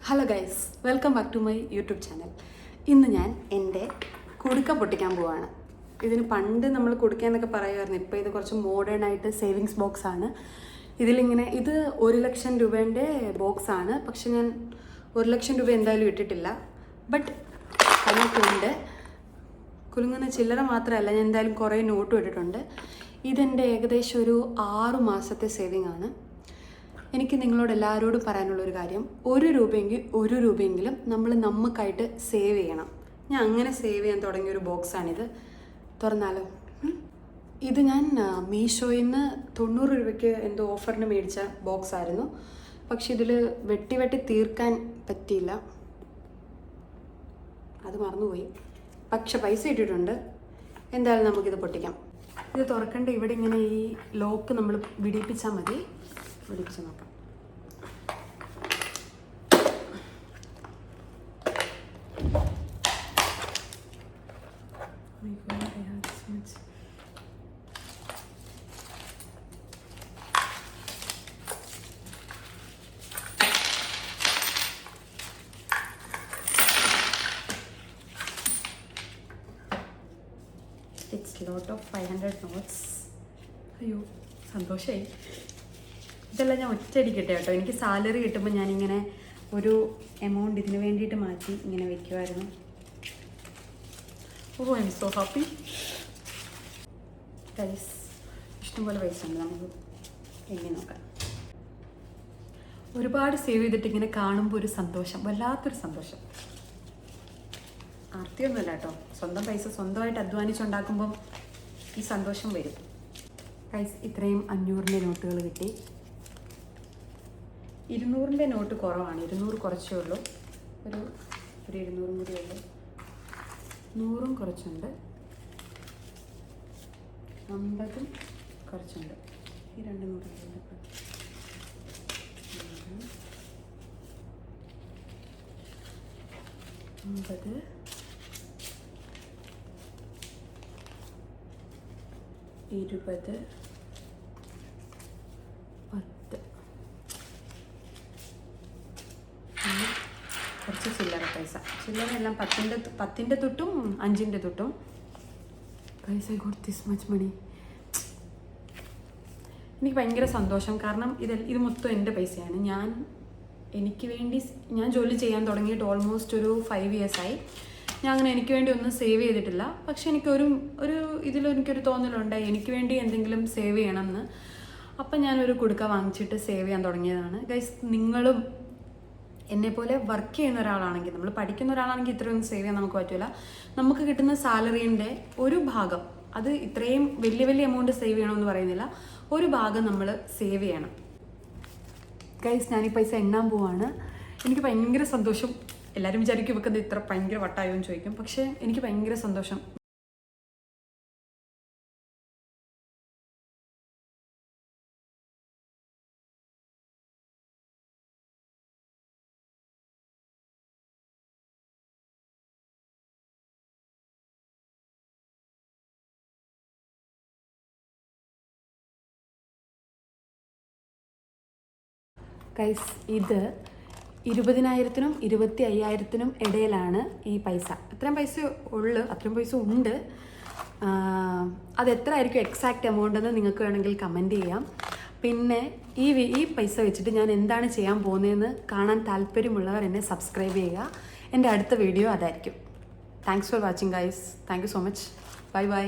Hello guys, welcome back to my YouTube channel. ഇന്ന് ഞാൻ എൻ്റെ കുടുക്ക പൊട്ടിക്കാൻ പോവാണ്. ഇതിന് പണ്ട് നമ്മൾ കുടുക്ക എന്നൊക്കെ പറയുമായിരുന്നു. ഇപ്പോൾ ഇത് കുറച്ച് മോഡേൺ ആയിട്ട് സേവിങ്സ് ബോക്സ് ആണ്. ഇതിലിങ്ങനെ ഇത് 1,00,000 രൂപേൻ്റെ ബോക്സ് ആണ്. പക്ഷെ ഞാൻ 1,00,000 രൂപ എന്തായാലും ഇട്ടിട്ടില്ല. ബട്ട് അതിനകത്തുണ്ട് കുലുങ്ങുന്ന ചില്ലറ മാത്രമല്ല, ഞാൻ എന്തായാലും കുറേ നോട്ടും ഇട്ടിട്ടുണ്ട്. ഇതെൻ്റെ ഏകദേശം ഒരു 6 മാസത്തെ സേവിങ് ആണ്. എനിക്ക് നിങ്ങളോട് എല്ലാവരോടും പറയാനുള്ളൊരു കാര്യം, 1 രൂപയെങ്കിലും നമ്മൾ നമുക്കായിട്ട് സേവ് ചെയ്യണം. ഞാൻ അങ്ങനെ സേവ് ചെയ്യാൻ തുടങ്ങിയൊരു ബോക്സാണിത്. തുറന്നാലോ? ഇത് ഞാൻ മീഷോയിൽ നിന്ന് 90 രൂപയ്ക്ക് എന്തോ ഓഫറിന് മേടിച്ച ബോക്സ് ആയിരുന്നു. പക്ഷെ ഇതിൽ വെട്ടി തീർക്കാൻ പറ്റിയില്ല, അത് മറന്നുപോയി. പക്ഷെ പൈസ ഇട്ടിട്ടുണ്ട്. എന്തായാലും നമുക്കിത് പൊട്ടിക്കാം. ഇത് തുറക്കേണ്ട ഇവിടെ ഇങ്ങനെ ഈ ലോക്ക് നമ്മൾ വിടിപ്പിച്ചാൽ മതി. വിടിപ്പിച്ച് നോക്കാം. It's lot of 500 notes. അയ്യോ, സന്തോഷമായി. ഇതെല്ലാം ഞാൻ ഒറ്റയടിക്കട്ടെ കേട്ടോ. എനിക്ക് സാലറി കിട്ടുമ്പോൾ ഞാനിങ്ങനെ ഒരു എമൗണ്ട് ഇതിന് വേണ്ടിയിട്ട് മാറ്റി ഇങ്ങനെ വെക്കുമായിരുന്നു. Oh, I am so happy guys. ഇഷ്ടംപോലെ പൈസ ഉണ്ട്, നമുക്ക് എങ്ങനെ നോക്കാം. ഒരുപാട് സേവ് ചെയ്തിട്ട് ഇങ്ങനെ കാണുമ്പോൾ ഒരു സന്തോഷം, വല്ലാത്തൊരു സന്തോഷം. ആർത്തിയൊന്നുമല്ല കേട്ടോ, സ്വന്തം പൈസ സ്വന്തമായിട്ട് അധ്വാനിച്ചുണ്ടാക്കുമ്പം ഈ സന്തോഷം വരും. ഗൈസ്, ഇത്രയും 500-ൻ്റെ നോട്ടുകൾ കിട്ടി. 200-ൻ്റെ നോട്ട് കുറവാണ്, 200 കുറച്ചേ ഉള്ളൂ. ഒരു 200 കൂടി ഉള്ളൂ. 100 കുറച്ചുണ്ട്, 50 കുറച്ചുണ്ട്. ഈ 2 100 50 20 10 കുറച്ച് ചില്ലറ പൈസ. ചില്ലറ എല്ലാം 10-ൻ്റെ തൊട്ടും 5-ൻ്റെ തൊട്ടും പൈസ. I got this much money. എനിക്ക് ഭയങ്കര സന്തോഷം. കാരണം ഇത് മൊത്തം എൻ്റെ പൈസയാണ്. എനിക്ക് വേണ്ടി ഞാൻ ജോലി ചെയ്യാൻ തുടങ്ങിയിട്ട് ഓൾമോസ്റ്റ് ഒരു 5 years ആയി. ഞാൻ അങ്ങനെ എനിക്ക് വേണ്ടി ഒന്നും സേവ് ചെയ്തിട്ടില്ല. പക്ഷെ എനിക്കൊരു എനിക്കൊരു തോന്നലുണ്ടായി, എനിക്ക് വേണ്ടി എന്തെങ്കിലും സേവ് ചെയ്യണമെന്ന്. അപ്പം ഞാനൊരു കുടുക്ക വാങ്ങിച്ചിട്ട് സേവ് ചെയ്യാൻ തുടങ്ങിയതാണ്. ഗൈസ്, നിങ്ങളും എന്നെപ്പോലെ വർക്ക് ചെയ്യുന്ന ഒരാളാണെങ്കിൽ, നമ്മൾ പഠിക്കുന്ന ഒരാളാണെങ്കിൽ ഇത്രയൊന്നും സേവ് ചെയ്യാൻ നമുക്ക് പറ്റില്ല. നമുക്ക് കിട്ടുന്ന സാലറീൻ്റെ ഒരു ഭാഗം, അത് ഇത്രയും വലിയ എമൗണ്ട് സേവ് ചെയ്യണമെന്ന് പറയുന്നില്ല, ഒരു ഭാഗം നമ്മൾ സേവ് ചെയ്യണം. ഗൈസ്, ഞാൻ ഈ പൈസ എണ്ണാൻ പോവാണ്. എനിക്ക് ഭയങ്കര സന്തോഷം. എല്ലാവരും വിചാരിക്കും ഇവക്കത് ഇത്ര ഭയങ്കര വട്ടായോ എന്ന് ചോദിക്കും. പക്ഷേ എനിക്ക് ഭയങ്കര സന്തോഷം. ഗൈസ്, ഇത് 20,000-നും 25,000-നും ഇടയിലാണ് ഈ പൈസ. അത്രയും പൈസ ഉണ്ട്. അത് എത്ര ആയിരിക്കും എക്സാക്റ്റ് എമൗണ്ട് എന്ന് നിങ്ങൾക്ക് വേണമെങ്കിൽ കമൻറ്റ് ചെയ്യാം. പിന്നെ ഈ പൈസ വെച്ചിട്ട് ഞാൻ എന്താണ് ചെയ്യാൻ പോകുന്നതെന്ന് കാണാൻ താല്പര്യമുള്ളവർ എന്നെ സബ്സ്ക്രൈബ് ചെയ്യുക. എൻ്റെ അടുത്ത വീഡിയോ അതായിരിക്കും. Thanks for watching guys. Thank you so much. Bye bye.